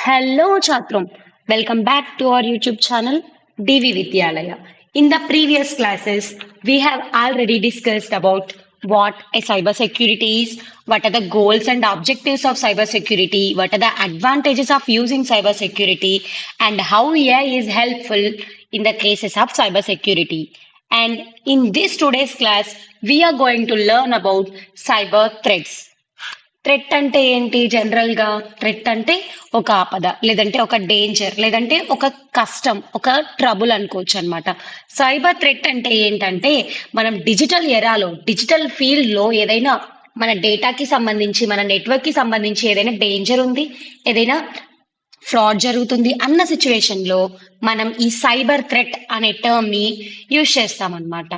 Hello, Chatrum. Welcome back to our YouTube channel, DV Vidyalaya. In the previous classes, we have already discussed about what a cybersecurity is, what are the goals and objectives of cybersecurity, what are the advantages of using cybersecurity, and how AI is helpful in the cases of cybersecurity. And in this today's class, we are going to learn about cyber threats. Threat అంటే ఏంటి general గా threat అంటే ఒక ఆపద లేదంటే ఒక danger లేదంటే ఒక కష్టం ఒక ట్రబుల్ అనుకోవచ్చు అనమాట. సైబర్ థ్రెట్ అంటే ఏంటంటే మనం డిజిటల్ ఎరాలో డిజిటల్ ఫీల్డ్ లో ఏదైనా మన డేటాకి సంబంధించి మన నెట్వర్క్ కి సంబంధించి ఏదైనా డేంజర్ ఉంది, ఏదైనా ఫ్రాడ్ జరుగుతుంది అన్న సిచ్యువేషన్ లో మనం ఈ సైబర్ థ్రెట్ అనే టర్మ్ ని యూజ్ చేస్తాం అనమాట.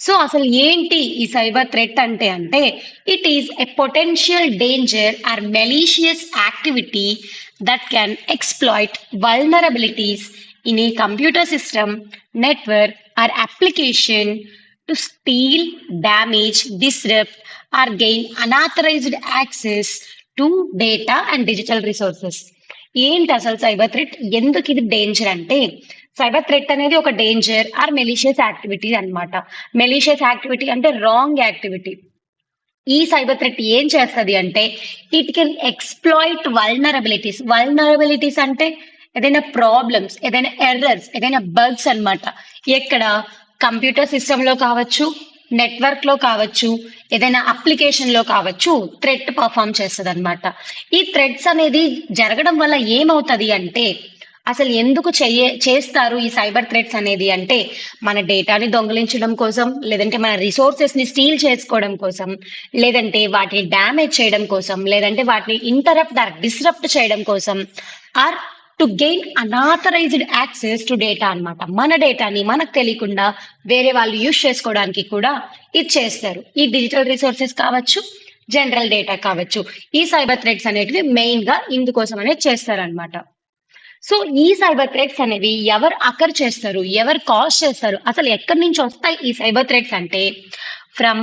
సో అసలు ఏంటి ఈ సైబర్ థ్రెట్ అంటే it is a potential danger or malicious activity that can exploit vulnerabilities in a computer system network or application to steal damage disrupt are gain unauthorised access to data and digital resources. ఏంటి అసలు cyber threat, ఎందుకు ఇది danger అంటే cyber threat అనేది ఒక danger or malicious activity అన్నమాట. Malicious activity అంటే wrong activity. ఈ సైబర్ థ్రెట్ ఏం చేస్తుంది అంటే it can exploit vulnerabilities. Vulnerabilities అంటే ఏదైనా ప్రాబ్లమ్స్, ఏదైనా ఎర్రర్స్, ఏదైనా బగ్స్ అన్నమాట. ఎక్కడ కంప్యూటర్ సిస్టమ్ లో కావచ్చు, నెట్వర్క్ లో కావచ్చు, ఏదైనా అప్లికేషన్ లో కావచ్చు, థ్రెట్ పర్ఫామ్ చేస్తుంది అనమాట. ఈ థ్రెట్స్ అనేది జరగడం వల్ల ఏమవుతుంది అంటే అసలు ఎందుకు చేస్తారు ఈ సైబర్ థ్రెట్స్ అనేది అంటే మన డేటాని దొంగిలించడం కోసం, లేదంటే మన రిసోర్సెస్ ని స్టీల్ చేసుకోవడం కోసం, లేదంటే వాటిని డ్యామేజ్ చేయడం కోసం, లేదంటే వాటిని ఇంటరప్ట్ ఆర్ డిస్రప్ట్ చేయడం కోసం, or to gain unauthorised access to data అన్నమాట. మన డేటాని మనకు తెలియకుండా వేరే వాళ్ళు యూజ్ చేసుకోవడానికి కూడా ఇది చేస్తారు. ఈ డిజిటల్ రిసోర్సెస్ కావచ్చు, జనరల్ డేటా కావచ్చు, ఈ సైబర్ థ్రెట్స్ అనేటివి మెయిన్ గా ఇందుకోసం అనేది చేస్తారనమాట. సో ఈ సైబర్ థ్రెట్స్ అనేవి ఎవరు అకర్ చేస్తారు, ఎవరు కాజ్ చేస్తారు, అసలు ఎక్కడి నుంచి వస్తాయి ఈ సైబర్ థ్రెట్స్ అంటే from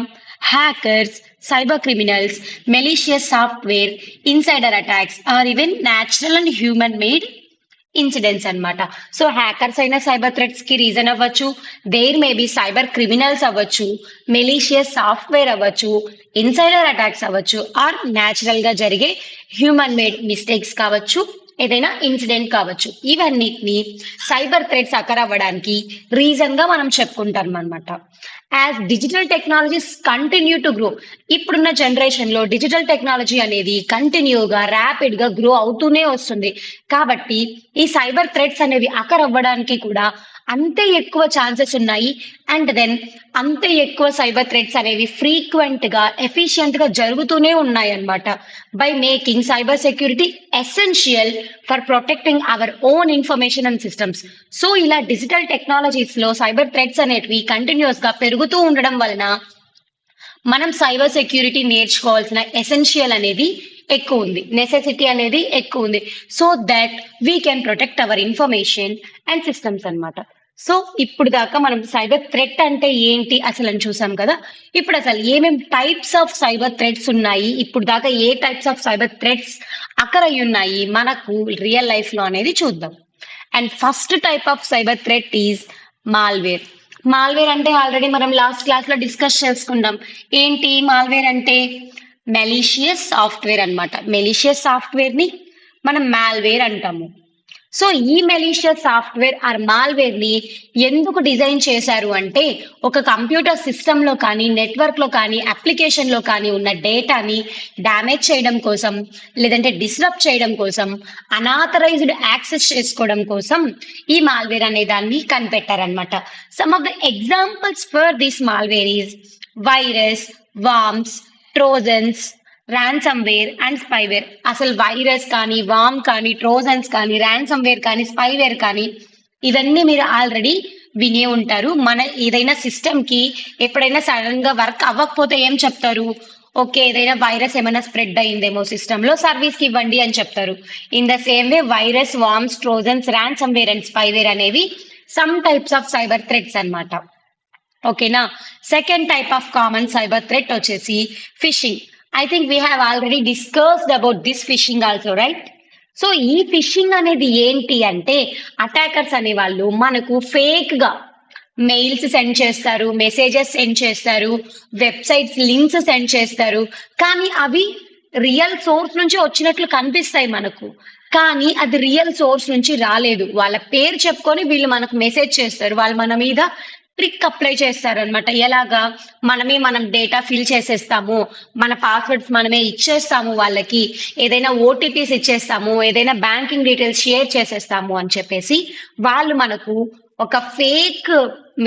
hackers, cyber criminals, malicious software, insider attacks, or even natural and human made incidents అన్నమాట. సో హ్యాకర్స్ అయినా సైబర్ థ్రెట్స్ కి రీజన్ అవ్వచ్చు, there may be cyber criminals అవ్వచ్చు, మెలీషియస్ సాఫ్ట్వేర్ అవ్వచ్చు, ఇన్సైడర్ అటాక్స్ అవ్వచ్చు, or natural గా జరిగే human made mistakes కావచ్చు, ఏదైనా ఇన్సిడెంట్ కావచ్చు. ఇవన్నిటిని సైబర్ థ్రెట్స్ అకర్ అవ్వడానికి రీజన్ గా మనం చెప్పుకుంటాం అనమాట. As digital technologies continue to grow, ఇప్పుడున్న జనరేషన్ లో డిజిటల్ టెక్నాలజీ అనేది కంటిన్యూగా ర్యాపిడ్ గా గ్రో అవుతూనే వస్తుంది. కాబట్టి ఈ సైబర్ థ్రెట్స్ అనేవి అకర్ అవ్వడానికి కూడా అంతే ఎక్కువ ఛాన్సెస్ ఉన్నాయి. అండ్ దెన్ అంతే ఎక్కువ సైబర్ థ్రెట్స్ అనేవి ఫ్రీక్వెంట్ గా ఎఫిషియెంట్ గా జరుగుతూనే ఉన్నాయి అన్నమాట. By making cyber security essential for protecting our own information and systems. So ఇలా డిజిటల్ టెక్నాలజీస్ లో సైబర్ థ్రెట్స్ అనేటివి కంటిన్యూస్ గా పెరుగుతూ ఉండడం వలన మనం సైబర్ సెక్యూరిటీ నేర్చుకోవాల్సిన ఎసెన్షియల్ అనేది ఎక్కువ ఉంది, నెసెసిటీ అనేది ఎక్కువ ఉంది. So that we can protect our information and systems అన్నమాట. సో ఇప్పుడు దాకా మనం సైబర్ థ్రెట్ అంటే ఏంటి అసలు అని చూసాం కదా. ఇప్పుడు అసలు ఏమేం టైప్స్ ఆఫ్ సైబర్ థ్రెట్స్ ఉన్నాయి, ఇప్పుడు దాకా ఏ types of cyber threats occur అయి ఉన్నాయి మనకు రియల్ లైఫ్ లో అనేది చూద్దాం. And first type of cyber threat is malware. Malware అంటే ఆల్రెడీ మనం లాస్ట్ క్లాస్ లో డిస్కస్ చేసుకుందాం. ఏంటి మాల్వేర్ అంటే మెలీషియస్ సాఫ్ట్వేర్ అన్నమాట. మెలీషియస్ సాఫ్ట్వేర్ ని మనం మాల్వేర్ అంటాము. సో ఈ మెలీషియస్ సాఫ్ట్వేర్ ఆర్ మాల్వేర్ ని ఎందుకు డిజైన్ చేశారు అంటే ఒక కంప్యూటర్ సిస్టమ్ లో కానీ, నెట్వర్క్ లో కానీ, అప్లికేషన్ లో కానీ ఉన్న డేటాని డ్యామేజ్ చేయడం కోసం, లేదంటే డిస్రప్ట్ చేయడం కోసం, అనాథరైజ్డ్ యాక్సెస్ చేసుకోవడం కోసం ఈ మాల్వేర్ అనే దాన్ని కనిపెట్టారనమాట. Some of the examples for this malware is virus, worms, trojans, ransomware and spyware. అసలు వైరస్ కానీ, వామ్ కానీ, ట్రోజన్స్ కానీ, ర్యాన్సమ్వేర్ కానీ, స్పైవేర్ కానీ ఇవన్నీ మీరు ఆల్రెడీ వినే ఉంటారు. మన ఏదైనా సిస్టమ్ కి ఎప్పుడైనా సడన్ గా వర్క్ అవ్వకపోతే ఏం చెప్తారు, ఓకే ఏదైనా వైరస్ ఏమైనా స్ప్రెడ్ అయిందేమో సిస్టమ్ లో, సర్వీస్ కి ఇవ్వండి అని చెప్తారు. In the same way virus, worms, trojans, ransomware and spyware అనేవి some types of cyber threats అన్నమాట. ఓకేనా. Second type of common cyber threat వచ్చేసి phishing. I think we have already discussed about this phishing also, right? So ఈ fishing అనేది ఏంటి అంటే attackers అనే వాళ్ళు మనకు ఫేక్ గా మెయిల్స్ సెండ్ చేస్తారు, మెసేజెస్ సెండ్ చేస్తారు, వెబ్సైట్స్ లింక్స్ సెండ్ చేస్తారు. కానీ అవి రియల్ సోర్స్ నుంచి వచ్చినట్లు కనిపిస్తాయి మనకు. కానీ అది రియల్ సోర్స్ నుంచి రాలేదు. వాళ్ళ పేరు చెప్పుకొని వీళ్ళు మనకు మెసేజ్ చేస్తారు. వాళ్ళు మన మీద ట్రిక్ అప్లై చేస్తారనమాట. ఎలాగా, మనం డేటా ఫిల్ చేసేస్తాము, మన పాస్వర్డ్స్ మనమే ఇచ్చేస్తాము, వాళ్ళకి ఏదైనా ఓటీపీస్ ఇచ్చేస్తాము, ఏదైనా బ్యాంకింగ్ డీటెయిల్స్ షేర్ చేసేస్తాము అని చెప్పేసి వాళ్ళు మనకు ఒక ఫేక్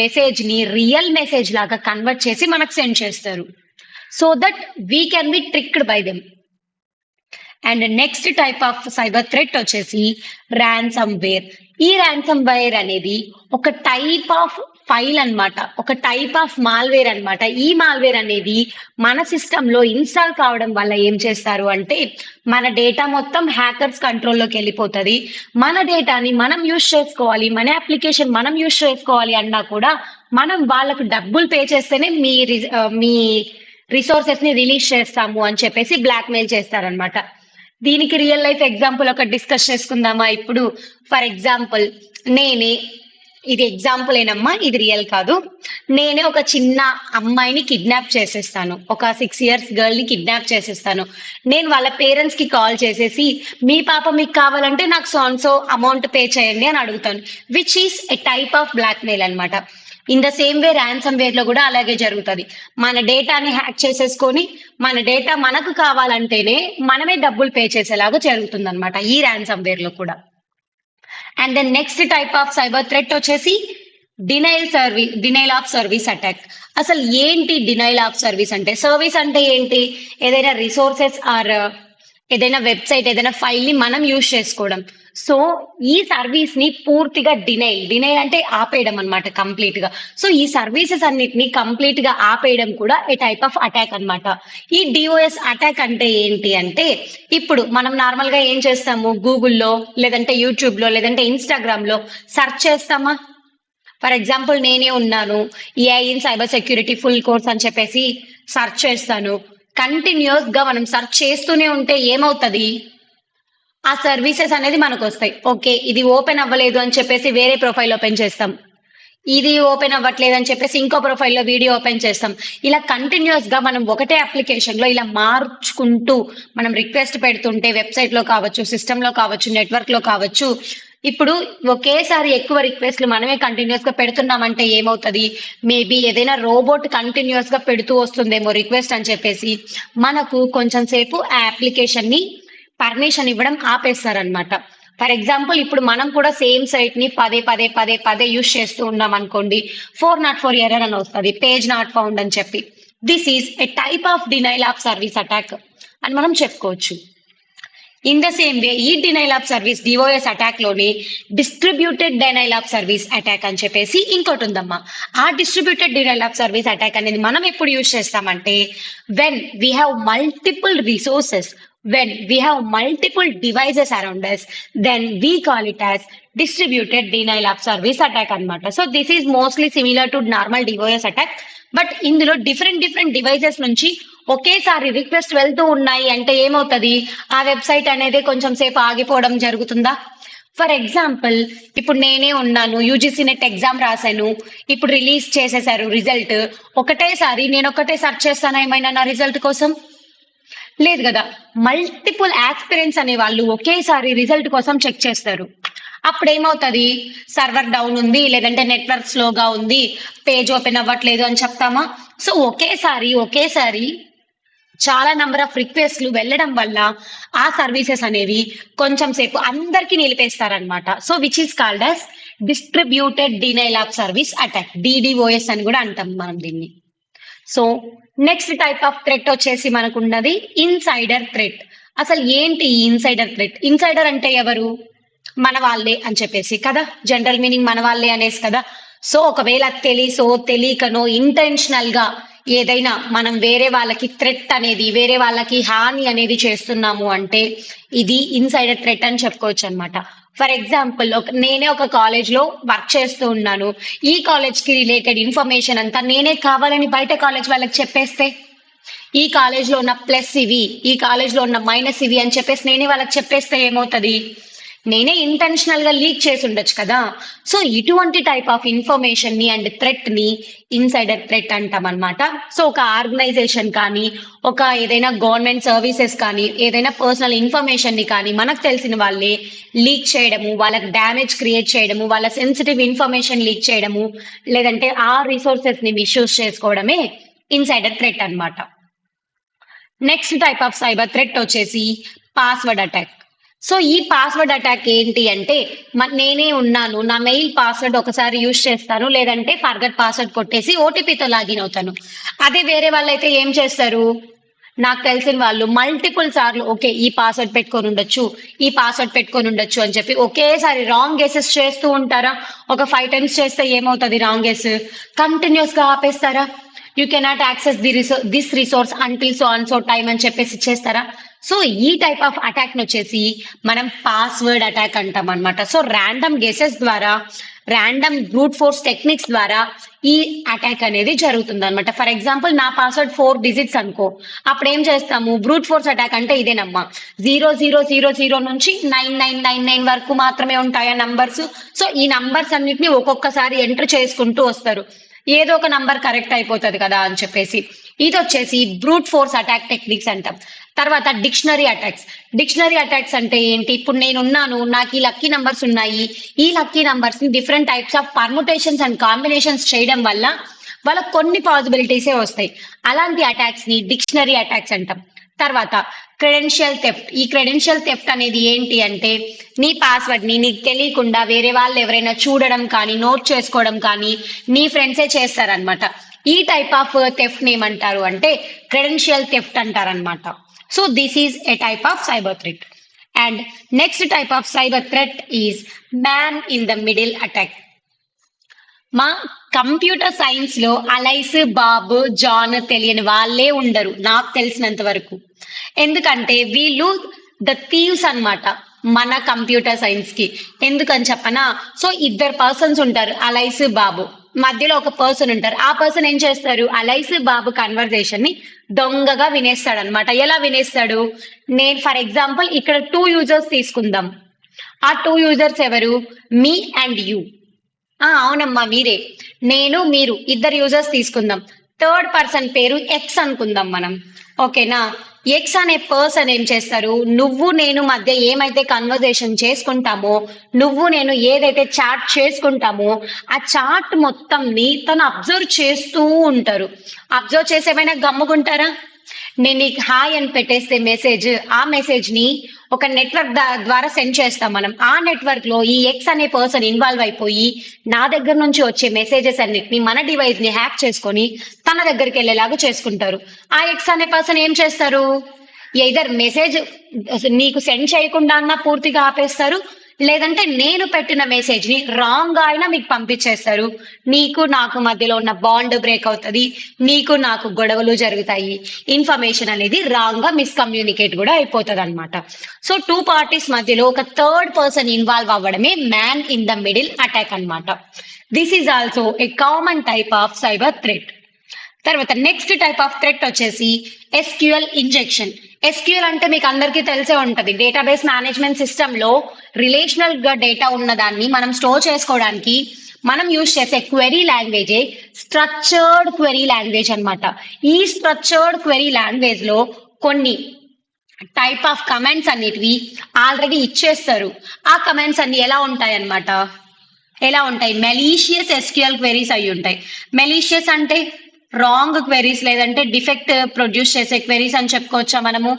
మెసేజ్ ని రియల్ మెసేజ్ లాగా కన్వర్ట్ చేసి మనకు సెండ్ చేస్తారు. So that we can be tricked by them. And next type of cyber threat వచ్చేసి ర్యాన్సమ్ వేర్. ఈ ర్యాన్సమ్ వేర్ అనేది ఒక టైప్ ఆఫ్ ఫైల్ అన్నమాట, ఒక టైప్ ఆఫ్ మాల్వేర్ అన్నమాట. ఈ మాల్వేర్ అనేది మన సిస్టమ్ లో ఇన్స్టాల్ కావడం వల్ల ఏం చేస్తారు అంటే మన డేటా మొత్తం హ్యాకర్స్ కంట్రోల్లోకి వెళ్ళిపోతుంది. మన డేటాని మనం యూజ్ చేసుకోవాలి, మన అప్లికేషన్ మనం యూజ్ చేసుకోవాలి అన్నా కూడా మనం వాళ్ళకు డబ్బులు పే చేస్తేనే మీ రిసోర్సెస్ ని రిలీజ్ చేస్తాము అని చెప్పేసి బ్లాక్ మెయిల్ చేస్తారనమాట. దీనికి రియల్ లైఫ్ ఎగ్జాంపుల్ ఒక డిస్కస్ చేసుకుందామా ఇప్పుడు? ఫర్ ఎగ్జాంపుల్ ఇది ఎగ్జాంపుల్ ఏనమ్మా, ఇది రియల్ కాదు. నేనే ఒక చిన్న అమ్మాయిని కిడ్నాప్ చేసేస్తాను, ఒక 6 years గర్ల్ ని కిడ్నాప్ చేసేస్తాను. నేను వాళ్ళ పేరెంట్స్ కి కాల్ చేసేసి మీ పాప మీకు కావాలంటే నాకు సో అమౌంట్ పే చేయండి అని అడుగుతాను, which is a type of blackmail అనమాట. In the same way ransomware లో కూడా అలాగే జరుగుతుంది. మన డేటాని హ్యాక్ చేసేసుకొని మన డేటా మనకు కావాలంటేనే మనమే డబ్బులు పే చేసేలాగా జరుగుతుంది అనమాట ఈ ర్యాన్సమ్ వేర్ లో కూడా. And then next type of cyber threat వచ్చేసి డినైల్ ఆఫ్ సర్వీస్ అటాక్. అసలు ఏంటి డినైల్ ఆఫ్ సర్వీస్ అంటే? సర్వీస్ అంటే ఏంటి? ఏదైనా రిసోర్సెస్ ఆర్ ఏదైనా వెబ్సైట్, ఏదైనా ఫైల్ ని మనం యూజ్ చేసుకోవడం. సో ఈ సర్వీస్ ని పూర్తిగా డినైల్ అంటే ఆపేయడం అనమాట, కంప్లీట్ గా. సో ఈ సర్వీసెస్ అన్నిటిని కంప్లీట్ గా ఆపేయడం కూడా ఏ టైప్ ఆఫ్ అటాక్ అనమాట. ఈ డిఓఎస్ అటాక్ అంటే ఏంటి అంటే, ఇప్పుడు మనం నార్మల్ గా ఏం చేస్తాము, గూగుల్లో లేదంటే యూట్యూబ్ లో లేదంటే ఇన్స్టాగ్రామ్ లో సెర్చ్ చేస్తామా? ఫర్ ఎగ్జాంపుల్ నేనే ఉన్నాను, AI in cyber security full course అని చెప్పేసి సెర్చ్ చేస్తాను. కంటిన్యూస్ గా మనం సెర్చ్ చేస్తూనే ఉంటే ఏమవుతుంది, ఆ సర్వీసెస్ అనేది మనకు వస్తాయి. ఓకే, ఇది ఓపెన్ అవ్వలేదు అని చెప్పేసి వేరే ప్రొఫైల్ ఓపెన్ చేస్తాం, ఇది ఓపెన్ అవ్వట్లేదు అని చెప్పేసి ఇంకో ప్రొఫైల్లో వీడియో ఓపెన్ చేస్తాం. ఇలా కంటిన్యూస్ గా మనం ఒకటే అప్లికేషన్ లో ఇలా మార్చుకుంటూ మనం రిక్వెస్ట్ పెడుతుంటే, వెబ్సైట్ లో కావచ్చు, సిస్టమ్ లో కావచ్చు, నెట్వర్క్ లో కావచ్చు, ఇప్పుడు ఒకేసారి ఎక్కువ రిక్వెస్ట్లు మనమే కంటిన్యూస్ గా పెడుతున్నామంటే ఏమవుతుంది, మేబీ ఏదైనా రోబోట్ కంటిన్యూస్ గా పెడుతూ వస్తుందేమో రిక్వెస్ట్ అని చెప్పేసి మనకు కొంచెం సేపు ఆ అప్లికేషన్ ని పర్మిషన్ ఇవ్వడం ఆపేస్తారనమాట. ఫర్ ఎగ్జాంపుల్ ఇప్పుడు మనం కూడా సేమ్ సైట్ ని పదే యూజ్ చేస్తూ ఉన్నాం అనుకోండి, 404 ఎర్రర్ అని వస్తుంది, పేజ్ నాట్ ఫౌండ్ అని చెప్పి. This is a type of denial of service attack అని మనం చెప్పుకోవచ్చు. ఇన్ ద సేమ్ వే ఈ denial of service DOS attack లోని distributed denial of service attack అని చెప్పేసి ఇంకోటి ఉందమ్మా. ఆ distributed denial of service attack అనేది మనం ఎప్పుడు యూజ్ చేస్తామంటే, when we have multiple resources, when we have multiple devices around us, then we call it as distributed denial of service attack అన్నమాట. So this is mostly similar to normal DOS attack, but ఇందులో different devices నుంచి ఒకేసారి request వెళ్తూ ఉన్నాయి అంటే ఏమవుతుంది, ఆ website అనేది కొంచెం సేపు ఆగిపోవడం జరుగుతుందా? ఫర్ ఎగ్జాంపుల్ ఇప్పుడు నేనే ఉన్నాను, యూజీసీ నెట్ ఎగ్జామ్ రాశాను, ఇప్పుడు రిలీజ్ చేసేసారు రిజల్ట్. నేను ఒకటే సెర్చ్ చేస్తాను ఏమైనా నా రిజల్ట్ కోసం? లేదు కదా. మల్టిపుల్ ఆస్పిరెంట్స్ అనే వాళ్ళు ఒకేసారి రిజల్ట్ కోసం చెక్ చేస్తారు. అప్పుడు ఏమవుతుంది, సర్వర్ డౌన్ ఉంది, లేదంటే నెట్వర్క్ స్లోగా ఉంది, పేజ్ ఓపెన్ అవ్వట్లేదు అని చెప్తామా? సో ఒకేసారి చాలా నెంబర్ ఆఫ్ రిక్వెస్ట్లు వెళ్ళడం వల్ల ఆ సర్వీసెస్ అనేవి కొంచెం సేపు అందరికి నిలిపేస్తారనమాట. So which is called as distributed denial of service attack, DDOS అని కూడా అంటాం మనం దీన్ని. So next type of threat వచ్చేసి మనకు ఉన్నది ఇన్సైడర్ థ్రెట్. అసలు ఏంటి ఈ ఇన్సైడర్ థ్రెట్? ఇన్సైడర్ అంటే ఎవరు? మన వాళ్ళే అని చెప్పేసి కదా, జనరల్ మీనింగ్ మన వాళ్ళే అనేసి కదా. సో ఒకవేళ తెలిసో తెలియకనో ఇంటెన్షనల్ గా ఏదైనా మనం వేరే వాళ్ళకి థ్రెట్ అనేది, వేరే వాళ్ళకి హాని అనేది చేస్తున్నాము అంటే ఇది ఇన్సైడర్ థ్రెట్ అని చెప్పుకోవచ్చు అనమాట. ఫర్ ఎగ్జాంపుల్ నేనే ఒక కాలేజ్ లో వర్క్ చేస్తూ ఉన్నాను, ఈ కాలేజ్ కి రిలేటెడ్ ఇన్ఫర్మేషన్ అంతా నేనే కావాలని బయట కాలేజ్ వాళ్ళకి చెప్పేస్తే ఈ కాలేజ్ లో ఉన్న ప్లస్ ఇవి, ఈ కాలేజ్ లో ఉన్న మైనస్ ఇవి అని చెప్పేసి నేనే వాళ్ళకి చెప్పేస్తే ఏమవుతుంది, నేనే ఇంటెన్షనల్ గా లీక్ చేసి ఉండొచ్చు కదా. సో ఇటువంటి టైప్ ఆఫ్ ఇన్ఫర్మేషన్ ని అండ్ థ్రెట్ ని ఇన్సైడర్ థ్రెట్ అంటాం అనమాట. సో ఒక ఆర్గనైజేషన్ కానీ, ఒక ఏదైనా గవర్నమెంట్ సర్వీసెస్ కానీ, ఏదైనా పర్సనల్ ఇన్ఫర్మేషన్ ని కానీ మనకు తెలిసిన వాళ్ళే లీక్ చేయడము, వాళ్ళకి డ్యామేజ్ క్రియేట్ చేయడము, వాళ్ళ సెన్సిటివ్ ఇన్ఫర్మేషన్ లీక్ చేయడము, లేదంటే ఆ రిసోర్సెస్ ని మిస్యూజ్ చేసుకోవడమే ఇన్సైడర్ థ్రెట్ అన్నమాట. Next type of cyber threat వచ్చేసి పాస్వర్డ్ అటాక్. సో ఈ పాస్వర్డ్ అటాక్ ఏంటి అంటే, నేనే ఉన్నాను, నా మెయిల్ పాస్వర్డ్ ఒకసారి యూజ్ చేస్తాను, లేదంటే ఫర్గట్ పాస్వర్డ్ కొట్టేసి ఓటీపీతో లాగిన్ అవుతాను. అదే వేరే వాళ్ళైతే ఏం చేస్తారు, నాకు తెలిసిన వాళ్ళు మల్టిపుల్ సార్లు ఓకే ఈ పాస్వర్డ్ పెట్టుకొని ఉండొచ్చు, ఈ పాస్వర్డ్ పెట్టుకొని ఉండొచ్చు అని చెప్పి ఒకేసారి రాంగ్ గెసెస్ చేస్తూ ఉంటారా. ఒక 5 times చేస్తే ఏమవుతుంది, రాంగ్ గెస్ కంటిన్యూస్ గా ఆపేస్తారా. You cannot access this resource until so and so time అని చెప్పేసి ఇచ్చేస్తారా. సో ఈ టైప్ ఆఫ్ అటాక్ ని వచ్చేసి మనం పాస్వర్డ్ అటాక్ అంటాం అనమాట. సో ర్యాండమ్ గెసెస్ ద్వారా, ర్యాండమ్ బ్రూట్ ఫోర్స్ టెక్నిక్స్ ద్వారా ఈ అటాక్ అనేది జరుగుతుంది అనమాట. ఫర్ ఎగ్జాంపుల్ నా పాస్వర్డ్ 4 digits అనుకో, అప్పుడు ఏం చేస్తాము, బ్రూట్ ఫోర్స్ అటాక్ అంటే ఇదేనమ్మా, 0000 నుంచి 9999 వరకు మాత్రమే ఉంటాయా నంబర్స్. సో ఈ నంబర్స్ అన్నిటిని ఒక్కొక్కసారి ఎంటర్ చేసుకుంటూ వస్తారు, ఏదో ఒక నంబర్ కరెక్ట్ అయిపోతుంది కదా అని చెప్పేసి. ఇది వచ్చేసి బ్రూట్ ఫోర్స్ అటాక్ టెక్నిక్స్ అంటాం. తర్వాత డిక్షనరీ అటాక్స్. డిక్షనరీ అటాక్స్ అంటే ఏంటి, ఇప్పుడు నేనున్నాను, నాకు ఈ లక్కీ నంబర్స్ ఉన్నాయి, ఈ లక్కీ నంబర్స్ ని different types of permutations and combinations చేయడం వల్ల వాళ్ళకి కొన్ని పాసిబిలిటీసే వస్తాయి. అలాంటి అటాక్స్ ని డిక్షనరీ అటాక్స్ అంటాం. తర్వాత క్రెడెన్షియల్ థెఫ్ట్. ఈ క్రెడెన్షియల్ థెఫ్ట్ అనేది ఏంటి అంటే, నీ పాస్వర్డ్ ని నీకు తెలియకుండా వేరే వాళ్ళు ఎవరైనా చూడడం కానీ, నోట్ చేసుకోవడం కానీ నీ ఫ్రెండ్సే చేస్తారనమాట. ఈ టైప్ ఆఫ్ థెఫ్ట్ ని ఏమంటారు అంటే క్రెడెన్షియల్ థెఫ్ట్ అంటారనమాట. So this is a type of cyber threat. And next type of cyber threat is man in the middle attack. మా కంప్యూటర్ సైన్స్ లో అలైస్, బాబ్, జాన్ తెలియని వాళ్ళే ఉండరు నాకు తెలిసినంత వరకు. ఎందుకంటే వీళ్ళు ద థీవ్స్ అన్నమాట మన కంప్యూటర్ సైన్స్ కి. ఎందుకని చెప్పనా, సో 2 persons ఉంటారు, అలైస్, బాబు, మధ్యలో ఒక పర్సన్ ఉంటారు. ఆ పర్సన్ ఏం చేస్తారు, అలైస్ బాబు కన్వర్జేషన్ ని దొంగగా వినేస్తాడు అనమాట. ఎలా వినేస్తాడు, నేను ఫర్ ఎగ్జాంపుల్ ఇక్కడ 2 users తీసుకుందాం. ఆ 2 users ఎవరు, మీ అండ్ యూ. అవునమ్మా మీరే, నేను మీరు, 2 users తీసుకుందాం. థర్డ్ పర్సన్ పేరు ఎక్స్ అనుకుందాం మనం, ఓకేనా. ఎక్స్ అనే పర్సన్ ఏం చేస్తారు, నువ్వు నేను మధ్య ఏమైతే కన్వర్జేషన్ చేసుకుంటామో, నువ్వు నేను ఏదైతే చాట్ చేసుకుంటామో ఆ చాట్ మొత్తం ని తను అబ్జర్వ్ చేస్తూ ఉంటారు. అబ్జర్వ్ చేసి ఏమైనా గమ్ముకుంటారా, నేను నీకు హాయ్ అని పెట్టేస్తే మెసేజ్, ఆ మెసేజ్ ని ఒక నెట్వర్క్ ద్వారా సెండ్ చేస్తాం మనం. ఆ నెట్వర్క్ లో ఈ ఎక్స్ అనే పర్సన్ ఇన్వాల్వ్ అయిపోయి నా దగ్గర నుంచి వచ్చే మెసేజెస్ అన్నిటిని మన డివైస్ ని హ్యాక్ చేసుకొని తన దగ్గరికి వెళ్ళేలాగా చేసుకుంటారు. ఆ ఎక్స్ అనే పర్సన్ ఏం చేస్తారు, ఎయిదర్ మెసేజ్ నీకు సెండ్ చేయకుండా అన్నా పూర్తిగా ఆపేస్తారు, లేదంటే నేను పెట్టిన మెసేజ్ ని రాంగ్ గా అయినా మీకు పంపించేస్తారు. నీకు నాకు మధ్యలో ఉన్న బాండ్ బ్రేక్ అవుతుంది, నీకు నాకు గొడవలు జరుగుతాయి, ఇన్ఫర్మేషన్ అనేది రాంగ్ గా మిస్కమ్యూనికేట్ కూడా అయిపోతుంది అనమాట. సో 2 parties మధ్యలో ఒక థర్డ్ పర్సన్ ఇన్వాల్వ్ అవ్వడమే man in the middle attack అనమాట. This is also a common type of cyber threat. తర్వాత నెక్స్ట్ టైప్ ఆఫ్ థ్రెట్ వచ్చేసి ఎస్క్యూఎల్ ఇంజెక్షన్. ఎస్క్యూఎల్ అంటే మీకు అందరికీ తెలిసే ఉంటది, డేటాబేస్ మేనేజ్మెంట్ సిస్టమ్ లో రిలేషనల్ గా డేటా ఉన్న దాన్ని మనం స్టోర్ చేసుకోవడానికి మనం యూజ్ చేసే క్వెరీ లాంగ్వేజే స్ట్రక్చర్డ్ క్వెరీ లాంగ్వేజ్ అనమాట. ఈ స్ట్రక్చర్డ్ క్వెరీ లాంగ్వేజ్ లో కొన్ని టైప్ ఆఫ్ కమాండ్స్ అన్నిటివి ఆల్రెడీ ఇచ్చేస్తారు. ఆ కమాండ్స్ అన్ని ఎలా ఉంటాయి అన్నమాట, ఎలా ఉంటాయి, మెలీషియస్ ఎస్క్యూఎల్ క్వెరీస్ అయి ఉంటాయి. మెలీషియస్ అంటే రాంగ్ క్వెరీస్, లేదంటే డిఫెక్ట్ ప్రొడ్యూస్ చేసే క్వెరీస్ అని చెప్పుకోవచ్చా మనము.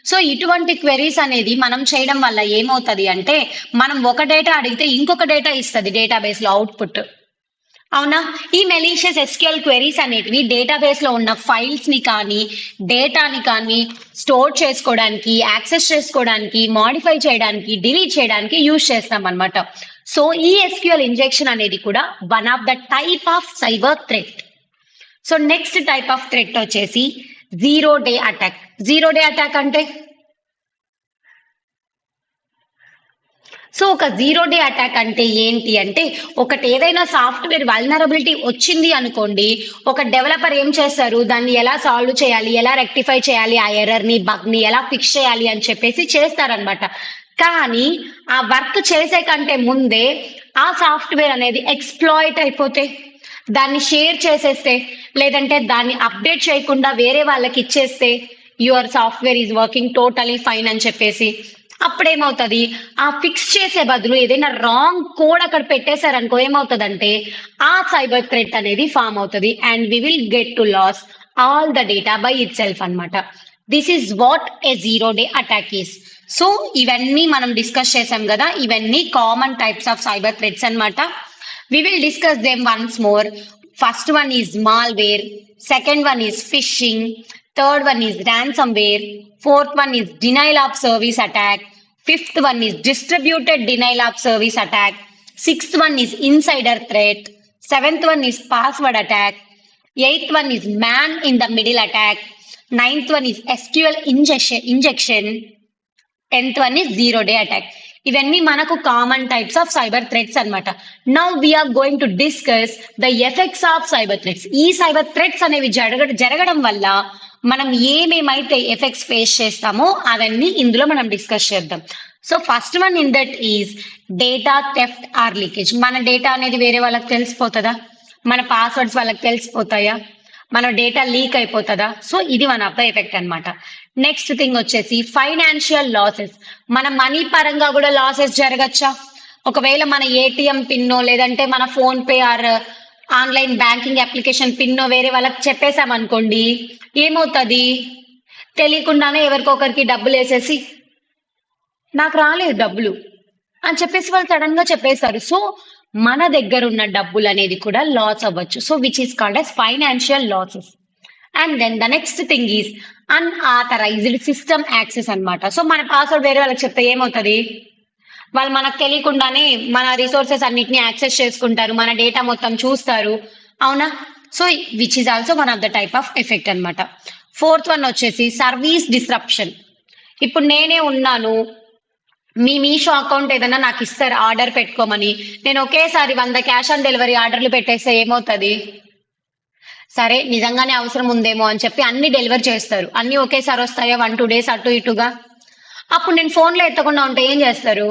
సో ఇటువంటి క్వెరీస్ అనేది మనం చేయడం వల్ల ఏమవుతుంది అంటే, మనం ఒక డేటా అడిగితే ఇంకొక డేటా ఇస్తుంది డేటాబేస్ లో అవుట్పుట్, అవునా. ఈ మెలీషియస్ ఎస్క్యూఎల్ క్వెరీస్ అనేటివి డేటాబేస్ లో ఉన్న ఫైల్స్ ని కానీ, డేటాని కానీ స్టోర్ చేసుకోవడానికి, యాక్సెస్ చేసుకోవడానికి, మాడిఫై చేయడానికి, డిలీట్ చేయడానికి యూజ్ చేస్తాం అనమాట. సో ఈ ఎస్క్యూఎల్ ఇంజెక్షన్ అనేది కూడా one of the type of cyber threat. So next type of threat వచ్చేసి 0 day అటాక్. 0 day అటాక్ అంటే సో ఒక జీరో డే అటాక్ అంటే ఏంటి అంటే, ఒకటి ఏదైనా సాఫ్ట్వేర్ వల్నరబిలిటీ వచ్చింది అనుకోండి, ఒక డెవలపర్ ఏం చేస్తారు, దాన్ని ఎలా సాల్వ్ చేయాలి, ఎలా రెక్టిఫై చేయాలి, ఆ ఎర్రర్ ని బగ్ ని ఎలా ఫిక్స్ చేయాలి అని చెప్పేసి చేస్తారనమాట. కానీ ఆ వర్క్ చేసే కంటే ముందే ఆ సాఫ్ట్వేర్ అనేది ఎక్స్ప్లాయిట్ అయిపోతే, దాన్ని షేర్ చేసేస్తే, లేదంటే దాన్ని అప్డేట్ చేయకుండా వేరే వాళ్ళకి ఇచ్చేస్తే, your software is working totally fine అని చెప్పేసి, అప్పుడేమవుతుంది, ఆ ఫిక్స్ చేసే బదులు ఏదైనా రాంగ్ కోడ్ అక్కడ పెట్టేశారనుకో, ఏమవుతుందంటే ఆ సైబర్ థ్రెట్ అనేది ఫామ్ అవుతుంది and we will get to loss all the data by itself అనమాట. This is what a zero day attack is. So ఇవన్నీ మనం డిస్కస్ చేసాం కదా, ఇవన్నీ common types of cyber threats అనమాట. We will discuss them once more. First one is malware, second one is phishing, third one is ransomware, fourth one is denial of service attack, fifth one is distributed denial of service attack, sixth one is insider threat, seventh one is password attack, eighth one is man in the middle attack, ninth one is SQL injection, 10th one is zero day attack. ఇవన్నీ మనకు common types of cyber threats అనమాట. Now we are going to discuss the effects of cyber threats. ఈ cyber threats అనేవి జరగడం వల్ల మనం ఏమేమైతే effects face చేస్తామో అవన్నీ ఇందులో మనం డిస్కస్ చేద్దాం. So first one in that is data theft are leakage. మన డేటా అనేది వేరే వాళ్ళకి తెలిసిపోతుందా, మన పాస్వర్డ్స్ వాళ్ళకి తెలిసిపోతాయా, మన డేటా లీక్ అయిపోతుందా? సో ఇది వన్ ఆఫ్ ద ఎఫెక్ట్ అనమాట. నెక్స్ట్ థింగ్ వచ్చేసి ఫైనాన్షియల్ లాసెస్. మన మనీ పరంగా కూడా లాసెస్ జరగచ్చా? ఒకవేళ మన ఏటీఎం పిన్నో లేదంటే మన PhonePe or online banking application పిన్నో వేరే వాళ్ళకి చెప్పేశామనుకోండి, ఏమవుతుంది, తెలియకుండానే ఎవరికొకరికి డబ్బులు వేసేసి నాకు రాలేదు డబ్బులు అని చెప్పేసి వాళ్ళు సడన్ గా చెప్పేస్తారు. సో మన దగ్గర ఉన్న డబ్బులు అనేది కూడా లాస్ అవ్వచ్చు. So which is called as financial losses. And then the next thing is unauthorised system access అనమాట. సో మన పాస్వర్డ్ వేరే వాళ్ళకి చెప్తే ఏమవుతుంది, వాళ్ళు మనకు తెలియకుండానే మన రిసోర్సెస్ అన్నిటిని యాక్సెస్ చేసుకుంటారు, మన డేటా మొత్తం చూస్తారు, అవునా? So which is also one of the type of effect అనమాట. ఫోర్త్ వన్ వచ్చేసి సర్వీస్ డిస్రప్షన్. ఇప్పుడు నేనే ఉన్నాను, మీ మీషో అకౌంట్ ఏదైనా నాకు ఇస్తారు ఆర్డర్ పెట్టుకోమని, నేను ఒకేసారి 100 క్యాష్ ఆన్ డెలివరీ ఆర్డర్లు పెట్టేస్తే ఏమవుతుంది, సరే నిజంగానే అవసరం ఉందేమో అని చెప్పి అన్ని డెలివర్ చేస్తారు, అన్ని ఒకేసారి వస్తాయా 1-2 డేస్ అటు ఇటుగా. అప్పుడు నేను ఫోన్లో ఎత్తకుండా ఉంటే ఏం చేస్తారు,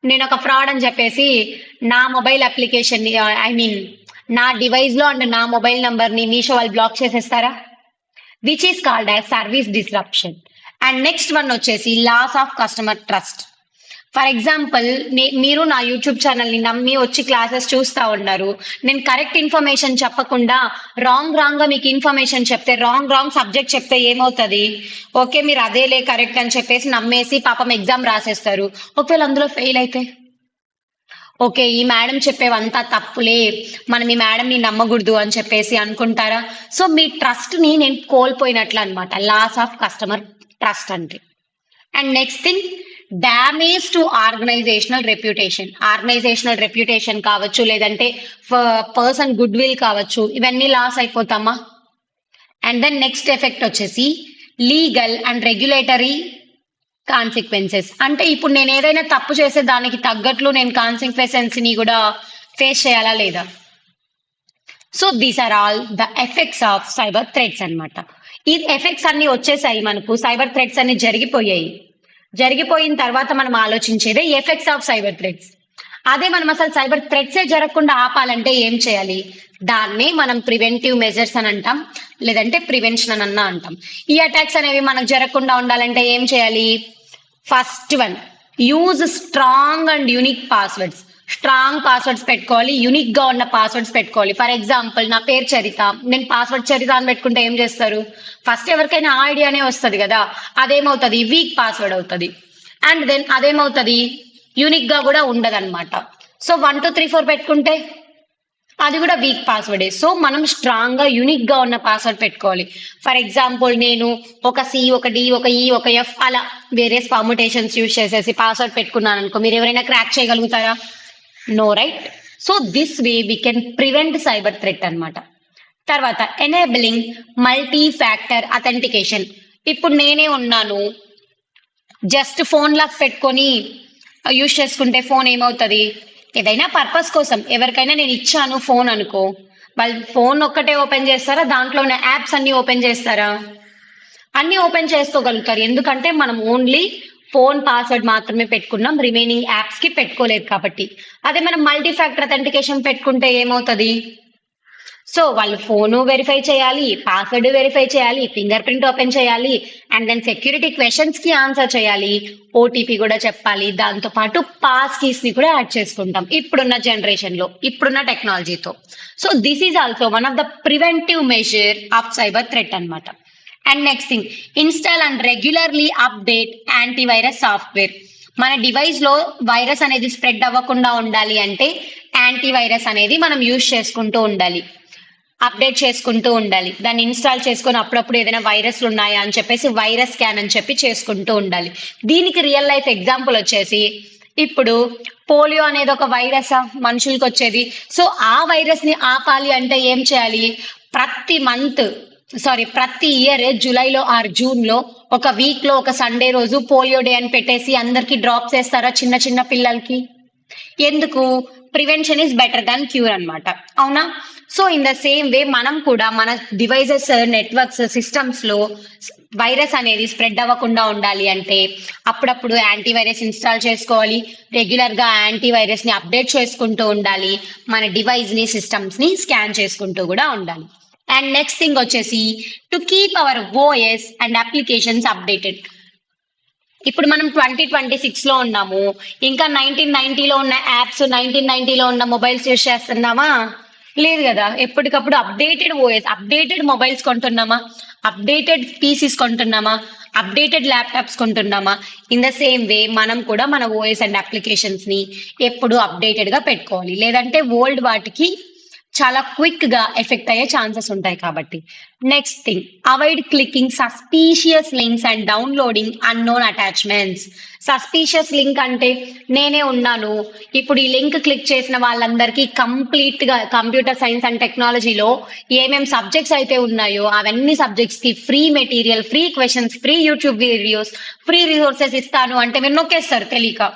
నేను ఒక ఫ్రాడ్ అని చెప్పేసి నా మొబైల్ అప్లికేషన్ నా డివైస్ లో అండ్ నా మొబైల్ నంబర్ ని మీషో వాళ్ళు బ్లాక్ చేసేస్తారా? Which is called as service disruption. And next one వచ్చేసి loss of customer trust. For example, మీరు నా యూట్యూబ్ ఛానల్ ని నమ్మి వచ్చి క్లాసెస్ చూస్తా ఉన్నారు, నేను కరెక్ట్ ఇన్ఫర్మేషన్ చెప్పకుండా రాంగ్ గా మీకు ఇన్ఫర్మేషన్ చెప్తే, రాంగ్ సబ్జెక్ట్ చెప్తే ఏమవుతుంది, ఓకే మీరు అదేలే కరెక్ట్ అని చెప్పేసి నమ్మేసి పాపం ఎగ్జామ్ రాసేస్తారు. ఒకవేళ అందులో ఫెయిల్ అయితే, ఓకే ఈ మేడం చెప్పేవంతా తప్పులే, మనం ఈ మేడంని నమ్మకూడదు అని చెప్పేసి అనుకుంటారా? సో మీ ట్రస్ట్ ని నేను కోల్పోయినట్లు అనమాట, లాస్ ఆఫ్ కస్టమర్ ట్రస్ట్ అంటే. And next thing damage to organisational reputation. Organisational reputation కావచ్చు, లేదంటే పర్సన్ గుడ్ విల్ కావచ్చు, ఇవన్నీ లాస్ అయిపోతామా? అండ్ దెన్ నెక్స్ట్ ఎఫెక్ట్ వచ్చేసి లీగల్ అండ్ రెగ్యులేటరీ కాన్సిక్వెన్సెస్. అంటే ఇప్పుడు నేను ఏదైనా తప్పు చేసే దానికి తగ్గట్లు నేను కాన్సిక్వెన్సెస్ ని కూడా ఫేస్ చేయాలా లేదా? So these are all the effects of cyber threats అనమాట. ఈ ఎఫెక్ట్స్ అన్ని వచ్చేసాయి, మనకు సైబర్ థ్రెట్స్ అన్ని జరిగిపోయిన తర్వాత మనం ఆలోచించేదే ఎఫెక్ట్స్ ఆఫ్ సైబర్ థ్రెట్స్. అదే మనం అసలు సైబర్ థ్రెట్సే జరగకుండా ఆపాలంటే ఏం చేయాలి? దాన్నే మనం ప్రివెంటివ్ మెజర్స్ అని అంటాం, లేదంటే ప్రివెన్షన్ అని అన్నా అంటాం. ఈ అటాక్స్ అనేవి మనకు జరగకుండా ఉండాలంటే ఏం చేయాలి? First one, use strong and unique passwords. Strong passwords పెట్టుకోవాలి, యూనిక్ గా ఉన్న పాస్వర్డ్స్ పెట్టుకోవాలి. ఫర్ ఎగ్జాంపుల్ నా పేరు చరిత, నేను పాస్వర్డ్ చరిత అని పెట్టుకుంటే ఏం చేస్తారు, ఫస్ట్ ఎవరికైనా ఆ ఐడియానే వస్తుంది కదా, అదేమవుతుంది వీక్ పాస్వర్డ్ అవుతుంది. అండ్ దెన్ అదేమవుతుంది యూనిక్ గా కూడా ఉండదన్నమాట. సో 1 2 3 4 పెట్టుకుంటే అది కూడా వీక్ పాస్వర్డే. సో మనం స్ట్రాంగ్ గా యూనిక్ గా ఉన్న పాస్వర్డ్ పెట్టుకోవాలి. ఫర్ ఎగ్జాంపుల్ నేను ఒక సి, ఒక డి, ఒక ఈ, ఒక ఎఫ్ అలా వేరియస్ పర్ముటేషన్స్ యూజ్ చేసేసి పాస్వర్డ్ పెట్టుకున్నాను అనుకో, మీరు ఎవరైనా క్రాక్ చేయగలుగుతారా? No, right? So this way we can prevent cyber threat అనమాట. తర్వాత ఎనేబులింగ్ మల్టీ ఫ్యాక్టర్ అథెంటికేషన్. ఇప్పుడు నేనే ఉన్నాను, జస్ట్ ఫోన్ లాక్ పెట్టుకొని యూజ్ చేసుకుంటే ఫోన్ ఏమవుతుంది, ఏదైనా పర్పస్ కోసం ఎవరికైనా నేను ఇచ్చాను ఫోన్ అనుకో, వాళ్ళు ఫోన్ ఒక్కటే ఓపెన్ చేస్తారా, దాంట్లో ఉన్న యాప్స్ అన్ని ఓపెన్ చేస్తారా? అన్ని ఓపెన్ చేసుకోగలుగుతారు. ఎందుకంటే మనం ఓన్లీ ఫోన్ పాస్వర్డ్ మాత్రమే పెట్టుకున్నాం, రిమైనింగ్ యాప్స్ కి పెట్టుకోలేదు కాబట్టి. అదే మనం మల్టీ ఫ్యాక్టర్ అథెంటికేషన్ పెట్టుకుంటే ఏమవుతుంది, సో వాళ్ళు ఫోను వెరిఫై చేయాలి, పాస్వర్డ్ వెరిఫై చేయాలి, ఫింగర్ ప్రింట్ ఓపెన్ చేయాలి, అండ్ దెన్ సెక్యూరిటీ క్వశ్చన్స్ కి ఆన్సర్ చేయాలి, ఓటీపీ కూడా చెప్పాలి, దాంతో పాటు పాస్ కీస్ ని కూడా యాడ్ చేసుకుంటాం ఇప్పుడున్న జనరేషన్ లో, ఇప్పుడున్న టెక్నాలజీతో. So this is also one of the preventive measure of cyber threat అన్నమాట. And next thing, install and regularly update antivirus software. మన డివైస్ లో వైరస్ అనేది స్ప్రెడ్ అవ్వకుండా ఉండాలి అంటే యాంటీవైరస్ అనేది మనం యూజ్ చేసుకుంటూ ఉండాలి, అప్డేట్ చేసుకుంటూ ఉండాలి. దాన్ని ఇన్స్టాల్ చేసుకొని అప్పుడప్పుడు ఏదైనా వైరస్లు ఉన్నాయా అని చెప్పేసి వైరస్ స్కాన్ అని చెప్పి చేసుకుంటూ ఉండాలి. దీనికి రియల్ లైఫ్ ఎగ్జాంపుల్ వచ్చేసి, ఇప్పుడు పోలియో అనేది ఒక వైరస్ మనుషులకు వచ్చేది. సో ఆ వైరస్ ని ఆపాలి అంటే ఏం చేయాలి, ప్రతి ఇయర్ జూలైలో ఆర్ జూన్ లో ఒక వీక్ లో ఒక సండే రోజు పోలియో డే అని పెట్టేసి అందరికి డ్రాప్స్ వేస్తారా చిన్న చిన్న పిల్లలకి? ఎందుకు? Prevention is better than cure అన్నమాట, అవునా? So in the same way మనం కూడా మన డివైజెస్, నెట్వర్క్స్, సిస్టమ్స్ లో వైరస్ అనేది స్ప్రెడ్ అవ్వకుండా ఉండాలి అంటే అప్పుడప్పుడు యాంటీవైరస్ ఇన్స్టాల్ చేసుకోవాలి, రెగ్యులర్ గా యాంటీవైరస్ ని అప్డేట్ చేసుకుంటూ ఉండాలి, మన డివైస్ ని, సిస్టమ్స్ ని స్కాన్ చేసుకుంటూ కూడా ఉండాలి. అండ్ నెక్స్ట్ థింగ్ వచ్చేసి, to keep our OS and applications updated. ఇప్పుడు మనం 2026 లో ఉన్నాము, ఇంకా 1990లో ఉన్న యాప్స్, 1990లో ఉన్న మొబైల్స్ యూజ్ చేస్తున్నామా? లేదు కదా. ఎప్పటికప్పుడు అప్డేటెడ్ ఓఎస్, అప్డేటెడ్ మొబైల్స్ కొంటున్నామా, అప్డేటెడ్ పీసీస్ కొంటున్నామా, అప్డేటెడ్ ల్యాప్టాప్స్ కొంటున్నామా? ఇన్ ద సేమ్ వే మనం కూడా మన ఓఎస్ అండ్ అప్లికేషన్స్ ని ఎప్పుడు అప్డేటెడ్ గా పెట్టుకోవాలి, లేదంటే ఓల్డ్ వాటికి చాలా క్విక్ గా ఎఫెక్ట్ అయ్యే ఛాన్సెస్ ఉంటాయి కాబట్టి. Next thing, avoid clicking suspicious links and downloading unknown attachments. Suspicious link అంటే, నేనే ఉన్నాను ఇప్పుడు ఈ లింక్ క్లిక్ చేసిన వాళ్ళందరికీ కంప్లీట్ గా కంప్యూటర్ సైన్స్ అండ్ టెక్నాలజీలో ఏమేం సబ్జెక్ట్స్ అయితే ఉన్నాయో అవన్నీ సబ్జెక్ట్స్ కి free material, free questions, free YouTube videos, free resources ఇస్తాను అంటే మీరు నొక్కేస్తారు తెలియక.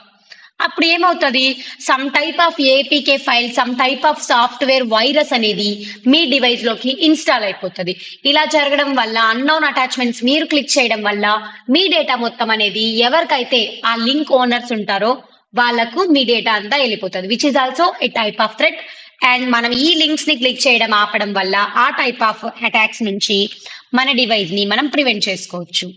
అప్పుడు ఏమవుతుంది, some type of APK file, some type of software virus అనేది మీ డివైస్ లోకి ఇన్స్టాల్ అయిపోతుంది. ఇలా జరగడం వల్ల, అన్నోన్ అటాచ్మెంట్స్ మీరు క్లిక్ చేయడం వల్ల మీ డేటా మొత్తం అనేది ఎవరికైతే ఆ లింక్ ఓనర్స్ ఉంటారో వాళ్ళకు మీ డేటా అంతా వెళ్ళిపోతుంది, which is also a type of threat. And మనం ఈ లింక్స్ ని క్లిక్ చేయడం ఆపడం వల్ల ఆ టైప్ ఆఫ్ అటాక్స్ నుంచి మన డివైస్ ని మనం ప్రివెంట్ చేసుకోవచ్చు.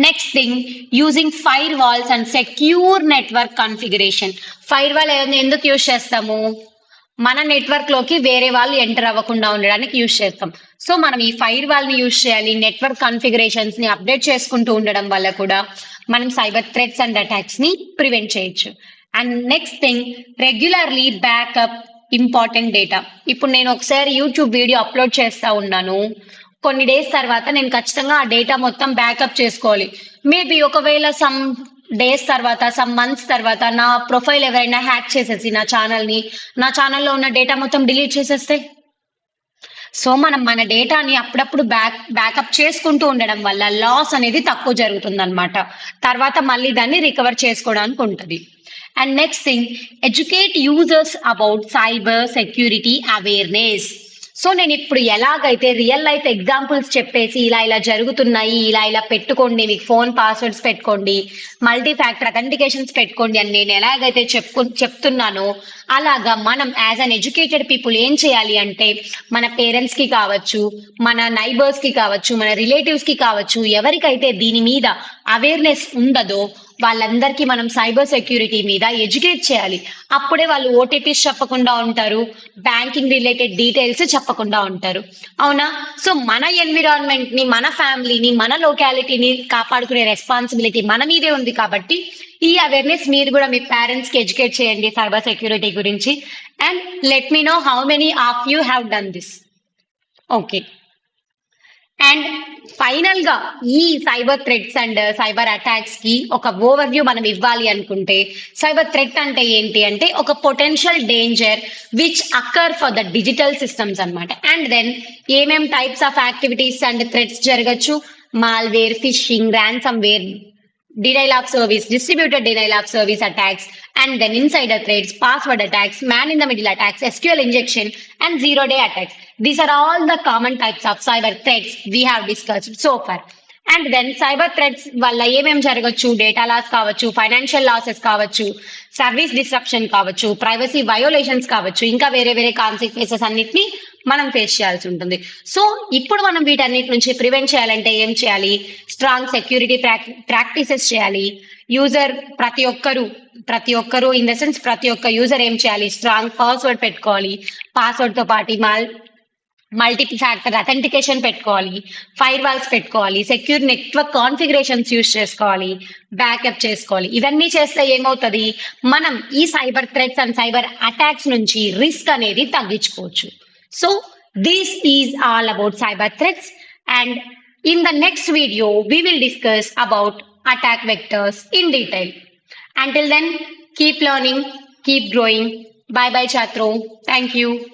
Next thing, using firewalls and secure network configuration. Firewall ఎందుకు యూజ్ చేస్తాము, మన నెట్వర్క్ లోకి వేరే వాళ్ళు ఎంటర్ అవ్వకుండా ఉండడానికి యూజ్ చేస్తాం. సో మనం ఈ ఫైర్ వాల్ ని యూజ్ చేయాలి, నెట్వర్క్ కాన్ఫిగరేషన్స్ ని అప్డేట్ చేసుకుంటూ ఉండడం వల్ల కూడా మనం సైబర్ థ్రెట్స్ అండ్ అటాక్స్ ని ప్రివెంట్ చేయొచ్చు. And next thing, regularly backup important data. ఇప్పుడు నేను ఒకసారి యూట్యూబ్ వీడియో అప్లోడ్ చేస్తా ఉన్నాను, కొన్ని డేస్ తర్వాత నేను ఖచ్చితంగా ఆ డేటా మొత్తం బ్యాకప్ చేసుకోవాలి. మేబీ ఒకవేళ సమ్ డేస్ తర్వాత, సమ్ మంత్స్ తర్వాత నా ప్రొఫైల్ ఎవరైనా హ్యాక్ చేసేసి నా ఛానల్లో ఉన్న డేటా మొత్తం డిలీట్ చేసేస్తే, సో మనం మన డేటాని అప్పుడప్పుడు బ్యాకప్ చేసుకుంటూ ఉండడం వల్ల లాస్ అనేది తక్కువ జరుగుతుంది అనమాట, తర్వాత మళ్ళీ దాన్ని రికవర్ చేసుకోవడానికి ఉంటుంది. And next thing, educate users about cyber security awareness. So నేను ఇప్పుడు ఎలాగైతే రియల్ లైఫ్ ఎగ్జాంపుల్స్ చెప్పేసి ఇలా ఇలా జరుగుతున్నాయి, ఇలా ఇలా పెట్టుకోండి, మీకు ఫోన్ పాస్వర్డ్స్ పెట్టుకోండి, మల్టీ ఫ్యాక్టర్ అథెంటికేషన్స్ పెట్టుకోండి అని నేను ఎలాగైతే చెప్తున్నానో, అలాగా మనం యాజ్ అన్ ఎడ్యుకేటెడ్ పీపుల్ ఏం చేయాలి అంటే, మన పేరెంట్స్ కి కావచ్చు, మన నైబర్స్ కి కావచ్చు, మన రిలేటివ్స్ కి కావచ్చు, ఎవరికైతే దీని మీద అవేర్నెస్ ఉండదో వాళ్ళందరికీ మనం సైబర్ సెక్యూరిటీ మీద ఎడ్యుకేట్ చేయాలి. అప్పుడే వాళ్ళు ఓటీపీస్ చెప్పకుండా ఉంటారు, బ్యాంకింగ్ రిలేటెడ్ డీటెయిల్స్ చెప్పకుండా ఉంటారు, అవునా? సో మన ఎన్విరాన్మెంట్ ని, మన ఫ్యామిలీని, మన లొకాలిటీని కాపాడుకునే రెస్పాన్సిబిలిటీ మన మీదే ఉంది కాబట్టి ఈ అవేర్నెస్ మీరు కూడా మీ పేరెంట్స్ కి ఎడ్యుకేట్ చేయండి సైబర్ సెక్యూరిటీ గురించి. And let me know how many of you have done this. Okay. And final గా ఈ cyber threats and cyber attacks కి ఒక ఓవర్వ్యూ మనం ఇవ్వాలి అనుకుంటే, సైబర్ థ్రెట్ అంటే ఏంటి అంటే ఒక potential danger which occur for the digital systems అన్నమాట. అండ్ దెన్ ఏమేం types of activities and threats జరగచ్చు, malware, phishing, ransomware, denial of service, distributed denial of service attacks, and then insider threats, password attacks, man in the middle attacks, SQL injection, and zero-day attacks. These are all the common types of cyber threats we have discussed so far. And then cyber threats వల్ల ఏమేమి జరగచ్చు, data loss కావచ్చు, financial losses కావచ్చు, service disruption కావచ్చు, privacy violations కావచ్చు, ఇంకా వేరే వేరే కాన్సిక్వెన్సెస్ అన్నిటిని మనం ఫేస్ చేయాల్సి ఉంటుంది. సో ఇప్పుడు మనం వీటన్నిటి నుంచి ప్రివెంట్ చేయాలంటే ఏం చేయాలి? స్ట్రాంగ్ సెక్యూరిటీ ప్రాక్టీసెస్ చేయాలి. యూజర్ ప్రతి ఒక్కరు ఇన్ ద సెన్స్ ప్రతి ఒక్క యూజర్ ఏం చేయాలి? స్ట్రాంగ్ పాస్వర్డ్ పెట్టుకోవాలి. పాస్వర్డ్ తో పాటు మల్టీ ఫ్యాక్టర్ అథెంటికేషన్ పెట్టుకోవాలి, ఫైర్ వాల్స్ పెట్టుకోవాలి, సెక్యూర్ నెట్వర్క్ కాన్ఫిగరేషన్స్ యూస్ చేసుకోవాలి, బ్యాకప్ చేసుకోవాలి. ఇవన్నీ చేస్తే ఏమవుతుంది? మనం ఈ cyber threats and cyber attacks నుంచి రిస్క్ అనేది తగ్గించుకోవచ్చు. So this is all about cyber threats, and in the next video we will discuss about attack vectors in detail. Until then, keep learning, keep growing. Bye bye, Chatro. Thank you.